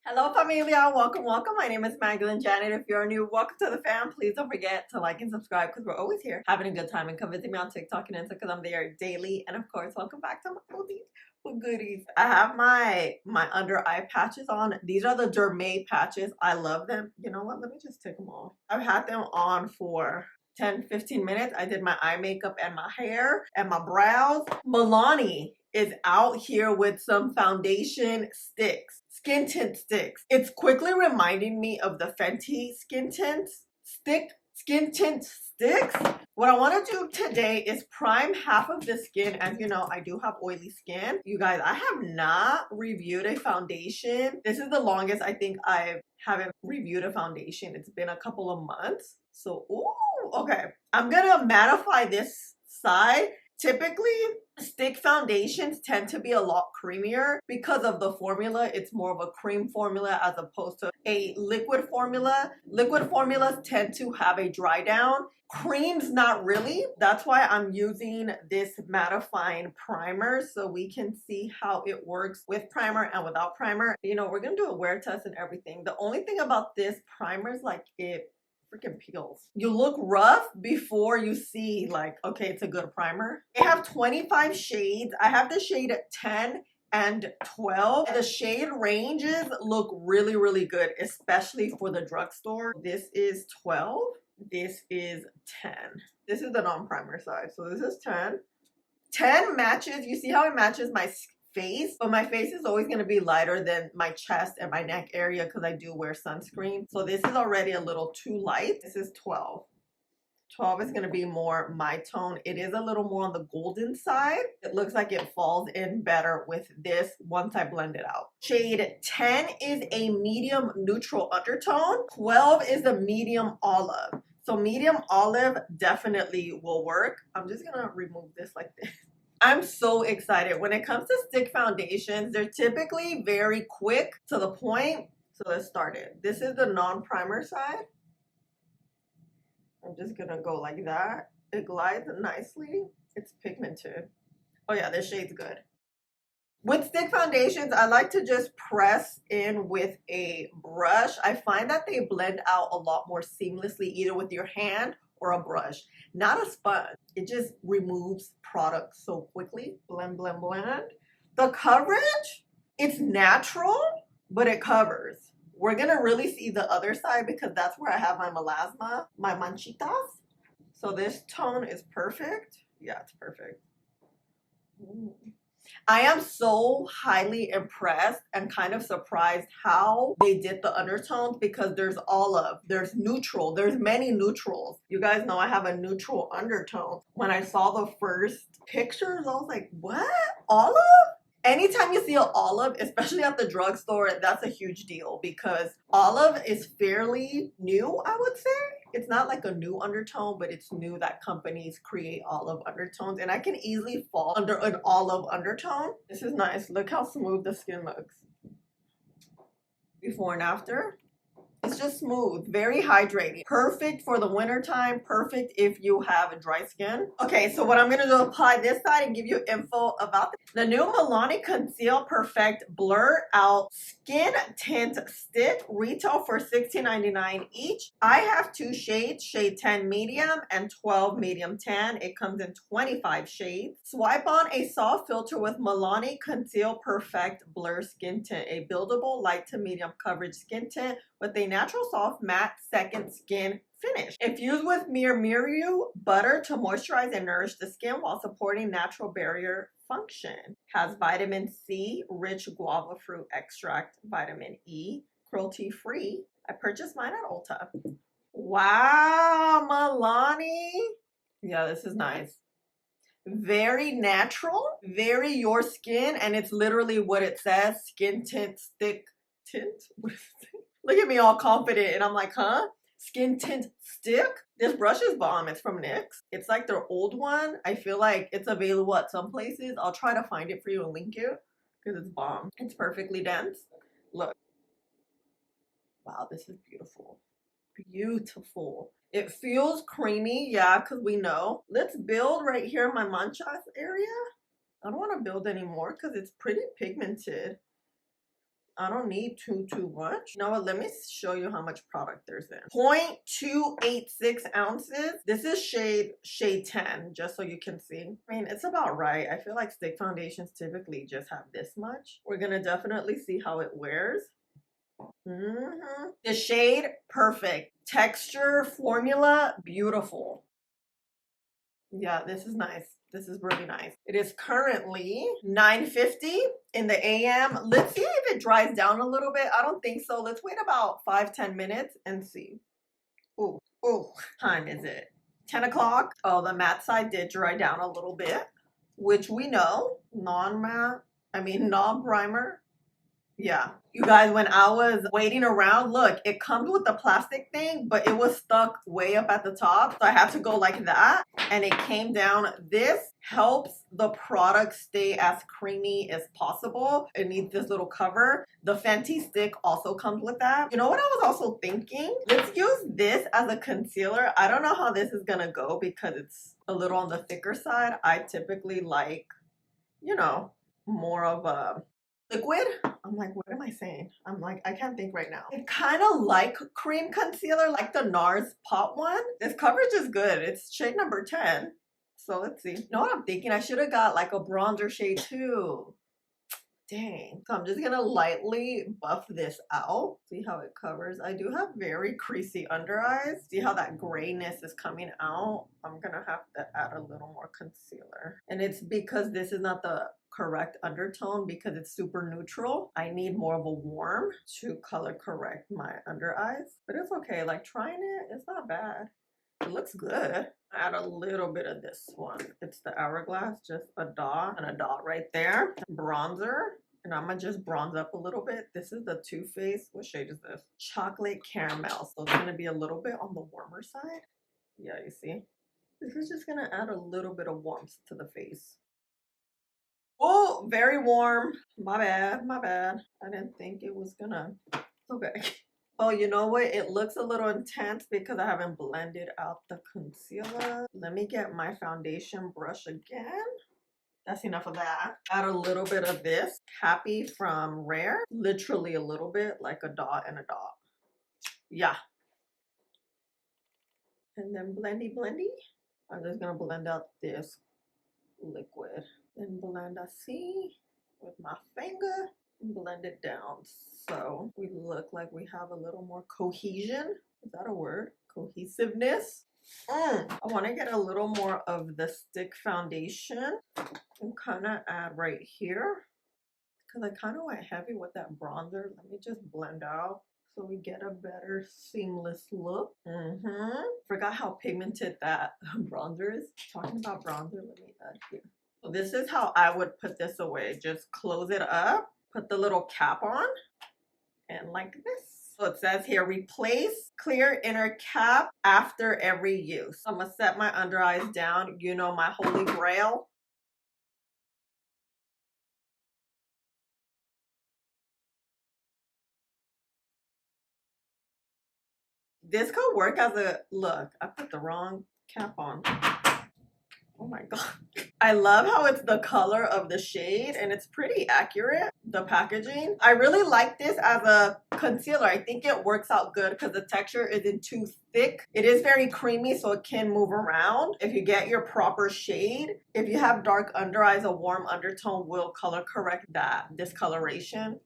Hello, familia. Welcome, welcome. My name is Magdalene Janet. If you're new, welcome to the fam. Please don't forget to like and subscribe because we're always here having a good time. And come visit me on TikTok and Insta because I'm there daily. And of course, welcome back to my oldies with goodies. I have my under eye patches on. These are the Dermaid patches. I love them. You know what? Let me just take them off. I've had them on for 10-15 minutes. I did my eye makeup and my hair and my brows. Milani is out here with some foundation sticks, skin tint sticks. It's quickly reminding me of the Fenty skin tint sticks. What I want to do today is prime half of the skin. As you know, I do have oily skin. You guys, I have not reviewed a foundation. This is the longest I think I haven't reviewed a foundation. It's been a couple of months. So, ooh, okay. I'm gonna mattify this side. Typically, stick foundations tend to be a lot creamier because of the formula. It's more of a cream formula as opposed to a liquid formula. Liquid formulas tend to have a dry down. Creams, not really. That's why I'm using this mattifying primer so we can see how it works with primer and without primer. You know, we're gonna do a wear test and everything. The only thing about this primer is like it freaking peels. You look rough before you see like, okay, it's a good primer. They have 25 shades. I have the shade 10 and 12. The shade ranges look really, really good, especially for the drugstore. This is 12. This is 10. This is the non-primer side. So this is 10. 10 matches. You see how it matches my face, but my face is always going to be lighter than my chest and my neck area because I do wear sunscreen. So this is already a little too light. This is 12. 12 is going to be more my tone. It is a little more on the golden side. It looks like it falls in better with this once I blend it out. Shade 10 is a medium neutral undertone. 12 is the medium olive. So medium olive definitely will work. I'm just going to remove this like this. I'm so excited. When it comes to stick foundations, they're typically very quick to the point. So let's start it. This is the non-primer side. I'm just gonna go like that. It glides nicely. It's pigmented. Oh yeah, this shade's good. With stick foundations, I like to just press in with a brush. I find that they blend out a lot more seamlessly, either with your hand or a brush, not a sponge. It just removes product so quickly. Blend, blend, blend. The coverage, it's natural, but it covers. We're gonna really see the other side because that's where I have my melasma, my manchitas. So this tone is perfect. Yeah, it's perfect. Ooh. I am so highly impressed and kind of surprised how they did the undertones because there's olive, there's neutral, there's many neutrals. You guys know I have a neutral undertone. When I saw the first pictures, I was like, what? Olive? Anytime you see an olive, especially at the drugstore, that's a huge deal because olive is fairly new, I would say. It's not like a new undertone, but it's new that companies create olive undertones. And I can easily fall under an olive undertone. This is nice. Look how smooth the skin looks. Before and after. It's just smooth, very hydrating. Perfect for the winter time, perfect if you have dry skin. Okay, so what I'm gonna do is apply this side and give you info about the new Milani Conceal Perfect Blur Out Skin Tint Stick. Retail for $16.99 each. I have two shades, shade 10 medium and 12 medium tan. It comes in 25 shades. Swipe on a soft filter with Milani Conceal Perfect Blur Skin Tint, a buildable light to medium coverage skin tint with a natural soft matte second skin finish. Infused with Miru butter to moisturize and nourish the skin while supporting natural barrier function. Has vitamin C, rich guava fruit extract, vitamin E, cruelty free. I purchased mine at Ulta. Wow, Milani. Yeah, this is nice. Very natural, very your skin, and it's literally what it says, skin tint stick tint. Look at me all confident and I'm like, huh? Skin tint stick? This brush is bomb. It's from NYX. It's like their old one. I feel like it's available at some places. I'll try to find it for you and link it because it's bomb. It's perfectly dense. Look. Wow, this is beautiful. Beautiful. It feels creamy, yeah, because we know. Let's build right here in my manchas area. I don't want to build anymore because it's pretty pigmented. I don't need too much. You know what? Let me show you how much product there's in. 0.286 ounces. This is shade 10, just so you can see. I mean, it's about right. I feel like stick foundations typically just have this much. We're gonna definitely see how it wears. The shade, perfect. Texture, formula, beautiful. Yeah, this is nice. This is really nice. It is currently 9:50 in the AM. Let's see if it dries down a little bit. I don't think so. Let's wait about 5-10 minutes and see. Ooh, ooh. Time is it? 10 o'clock. Oh, the matte side did dry down a little bit, which we know. Non-primer. Yeah. You guys, when I was waiting around, look, it comes with the plastic thing, but it was stuck way up at the top. So I had to go like that and it came down. This helps the product stay as creamy as possible. It needs this little cover. The Fenty stick also comes with that. You know what I was also thinking? Let's use this as a concealer. I don't know how this is gonna go because it's a little on the thicker side. I typically like, you know, more of a liquid. I'm like, what am I saying? I'm like, I can't think right now. I kind of like cream concealer, like the NARS pot one. This coverage is good. It's shade number 10. So let's see. You know what I'm thinking? I should have got like a bronzer shade too. Dang. So I'm just gonna lightly buff this out. See how it covers. I do have very creasy under eyes. See how that grayness is coming out? I'm gonna have to add a little more concealer. And it's because this is not the correct undertone because it's super neutral. I need more of a warm to color correct my under eyes. But it's okay. Like trying it, it's not bad. It looks good. Add a little bit of this one. It's the Hourglass, just a dot and a dot right there. Bronzer. And I'm gonna just bronze up a little bit. This is the Too Faced. What shade is this? Chocolate Caramel. So it's gonna be a little bit on the warmer side. Yeah, you see? This is just gonna add a little bit of warmth to the face. Oh, very warm. My bad, my bad. I didn't think it was gonna. Okay. Oh, you know what? It looks a little intense because I haven't blended out the concealer. Let me get my foundation brush again. That's enough of that. Add a little bit of this. Happy from Rare. Literally a little bit, like a dot and a dot. Yeah. And then blendy blendy. I'm just gonna blend out this liquid. Then blend a C with my finger and blend it down. So we look like we have a little more cohesion. Is that a word? Cohesiveness. I want to get a little more of the stick foundation and kind of add right here because I kind of went heavy with that bronzer. Let me just blend out so we get a better seamless look. Forgot how pigmented that bronzer is. Talking about bronzer, let me add here. So this is how I would put this away. Just close it up, put the little cap on, and like this. So it says here, replace clear inner cap after every use. I'm gonna set my under eyes down. You know, my holy grail. This could work as a, look, I put the wrong cap on. Oh my God. I love how it's the color of the shade and it's pretty accurate, the packaging. I really like this as a concealer. I think it works out good because the texture isn't too thick. It is very creamy, so it can move around if you get your proper shade. If you have dark under eyes, a warm undertone will color correct that discoloration.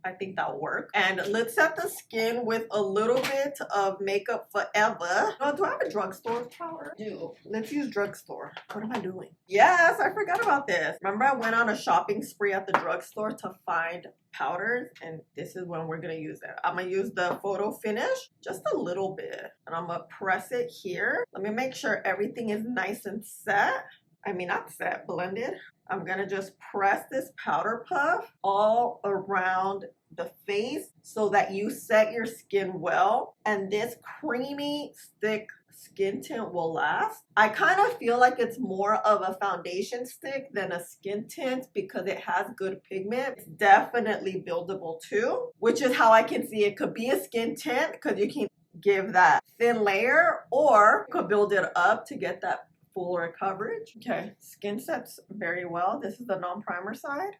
I think that'll work. And let's set the skin with a little bit of Makeup Forever. Oh, do I have a drugstore powder? I do. Let's use drugstore. What am I doing? Yes, I forgot about this. Remember I went on a shopping spree at the drugstore to find powders, and this is when we're gonna use it. I'm gonna use the Photo Finish, just a little bit. And I'm gonna press it here. Let me make sure everything is nice and set. I mean, not set, blended. I'm gonna just press this powder puff all around the face so that you set your skin well, and this creamy stick skin tint will last. I kind of feel like it's more of a foundation stick than a skin tint because it has good pigment. It's definitely buildable too, which is how I can see it could be a skin tint because you can give that thin layer, or you could build it up to get that fuller coverage. Okay, skin sets very well. This is the non-primer side.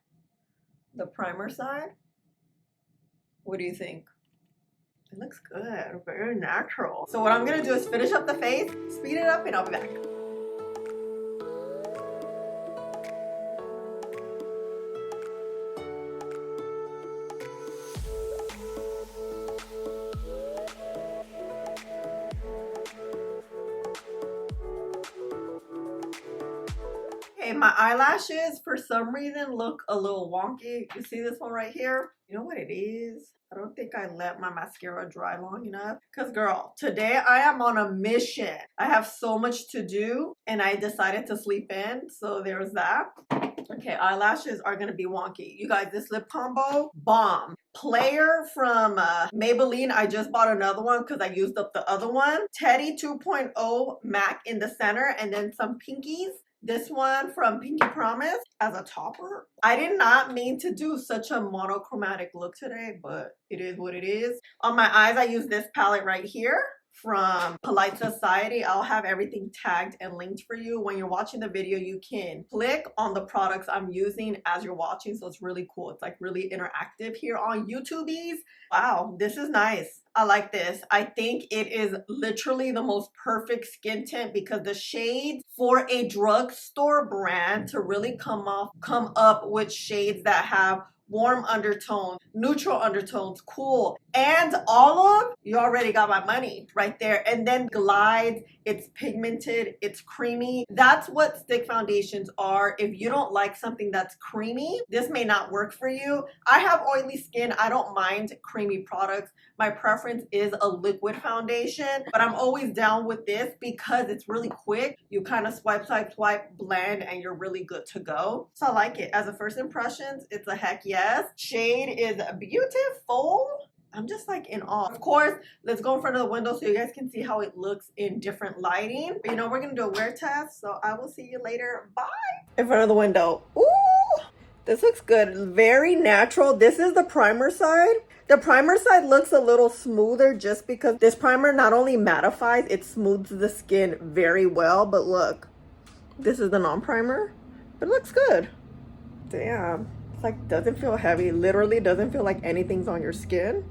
The primer side. What do you think? It looks good, very natural. So what I'm gonna do is finish up the face, speed it up, and I'll be back. Okay, my eyelashes for some reason look a little wonky. You see this one right here? You know what it is? I don't think I let my mascara dry long enough. Cause girl, today I am on a mission. I have so much to do and I decided to sleep in. So there's that. Okay, eyelashes are gonna be wonky. You guys, this lip combo, bomb. Player from Maybelline, I just bought another one because I used up the other one. Teddy 2.0 MAC in the center and then some pinkies. This one from Pinky Promise as a topper. I did not mean to do such a monochromatic look today, but it is what it is. On my eyes, I use this palette right here from Polite Society. I'll have everything tagged and linked for you. When you're watching the video, you can click on the products I'm using as you're watching. So it's really cool. It's like really interactive here on YouTubies. Wow, this is nice. I like this. I think it is literally the most perfect skin tint because the shades for a drugstore brand to really come up with shades that have warm undertones, neutral undertones, cool, and olive, you already got my money right there. And then glides, it's pigmented, it's creamy. That's what stick foundations are. If you don't like something that's creamy, this may not work for you. I have oily skin. I don't mind creamy products. My preference is a liquid foundation, but I'm always down with this because it's really quick. You kind of swipe, blend, and you're really good to go. So I like it. As a first impressions, it's a heck yes. Shade is beautiful. I'm just like in awe. Of course, let's go in front of the window so you guys can see how it looks in different lighting. But, you know, we're gonna do a wear test, so I will see you later. Bye. In front of the window. Ooh, this looks good. Very natural. This is the primer side. The primer side looks a little smoother just because this primer not only mattifies, it smooths the skin very well. But look, this is the non-primer, but it looks good. Damn, it's like doesn't feel heavy. Literally doesn't feel like anything's on your skin.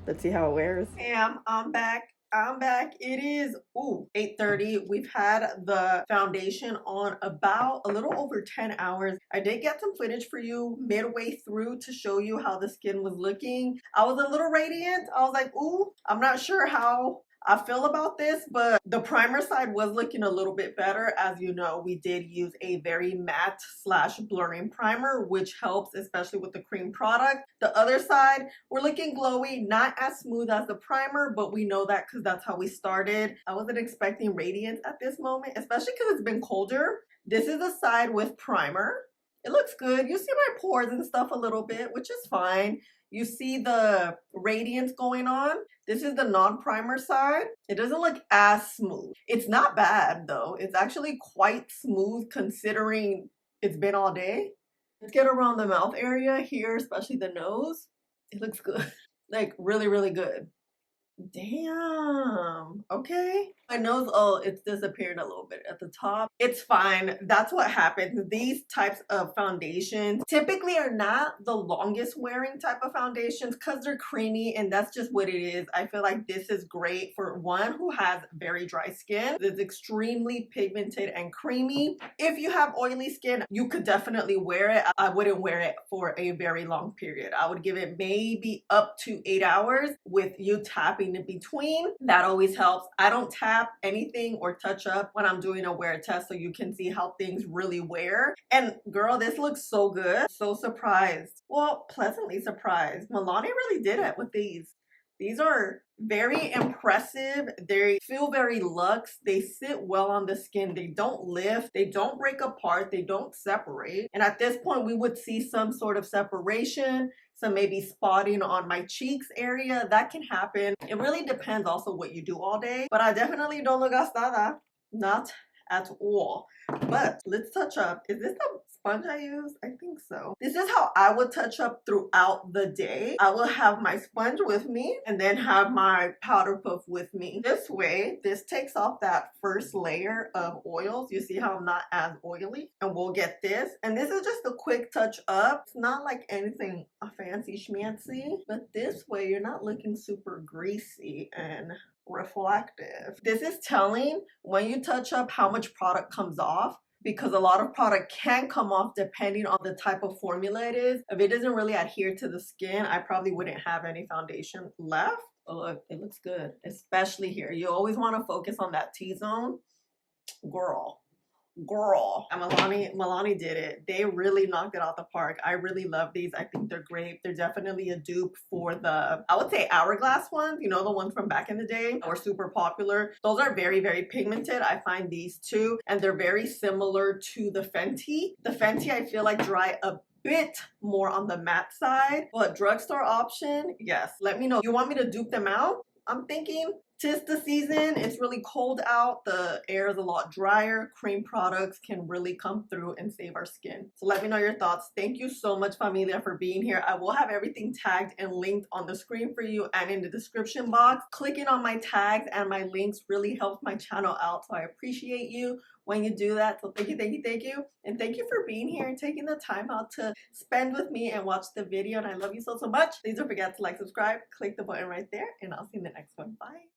Let's see how it wears. Bam, I'm back. I'm back. It is 8:30. We've had the foundation on about a little over 10 hours. I did get some footage for you midway through to show you how the skin was looking. I was a little radiant. I was like, ooh, I'm not sure how I feel about this, but the primer side was looking a little bit better. As you know, we did use a very matte / blurring primer, which helps, especially with the cream product. The other side, we're looking glowy, not as smooth as the primer, but we know that because that's how we started. I wasn't expecting radiance at this moment, especially because it's been colder. This is the side with primer. It looks good. You see my pores and stuff a little bit, which is fine. You see the radiance going on. This is the non-primer side. It doesn't look as smooth. It's not bad though. It's actually quite smooth considering it's been all day. Let's get around the mouth area here, especially the nose. It looks good. Like really, really good. Damn. Okay. My nose, oh, it's disappeared a little bit at the top. It's fine. That's what happens. These types of foundations typically are not the longest wearing type of foundations because they're creamy and that's just what it is. I feel like this is great for one who has very dry skin. It's extremely pigmented and creamy. If you have oily skin, you could definitely wear it. I wouldn't wear it for a very long period. I would give it maybe up to 8 hours with you tapping in between. That always helps. I don't tap anything or touch up when I'm doing a wear test so you can see how things really wear. And girl, this looks so good. So surprised. Well, pleasantly surprised. Milani really did it with these. These are very impressive. They feel very luxe. They sit well on the skin. They don't lift. They don't break apart. They don't separate. And at this point, we would see some sort of separation, some maybe spotting on my cheeks area. That can happen. It really depends also what you do all day. But I definitely don't look gastada. Not at all. But let's touch up. Is this the sponge I use? I think so. This is how I would touch up throughout the day. I will have my sponge with me and then have my powder puff with me. This way, this takes off that first layer of oils. You see how I'm not as oily? And we'll get this. And this is just a quick touch up. It's not like anything fancy schmancy, but this way you're not looking super greasy and reflective. This is telling when you touch up how much product comes off, because a lot of product can come off depending on the type of formula it is. If it doesn't really adhere to the skin, I probably wouldn't have any foundation left. Oh, look, it looks good, especially here. You always want to focus on that T-zone. Girl, and Milani did it. They really knocked it out the park. I really love these. I think they're great. They're definitely a dupe for the, I would say, hourglass ones, you know, the ones from back in the day that were super popular. Those are very, very pigmented. I find these too, and they're very similar to the Fenty. The Fenty I feel like dry a bit more on the matte side, but drugstore option, yes. Let me know. You want me to dupe them out? I'm thinking 'tis the season. It's really cold out. The air is a lot drier. Cream products can really come through and save our skin. So let me know your thoughts. Thank you so much, familia, for being here. I will have everything tagged and linked on the screen for you and in the description box. Clicking on my tags and my links really helps my channel out. So I appreciate you when you do that. So thank you, thank you, thank you. And thank you for being here and taking the time out to spend with me and watch the video. And I love you so, so much. Please don't forget to like, subscribe, click the button right there, and I'll see you in the next one. Bye.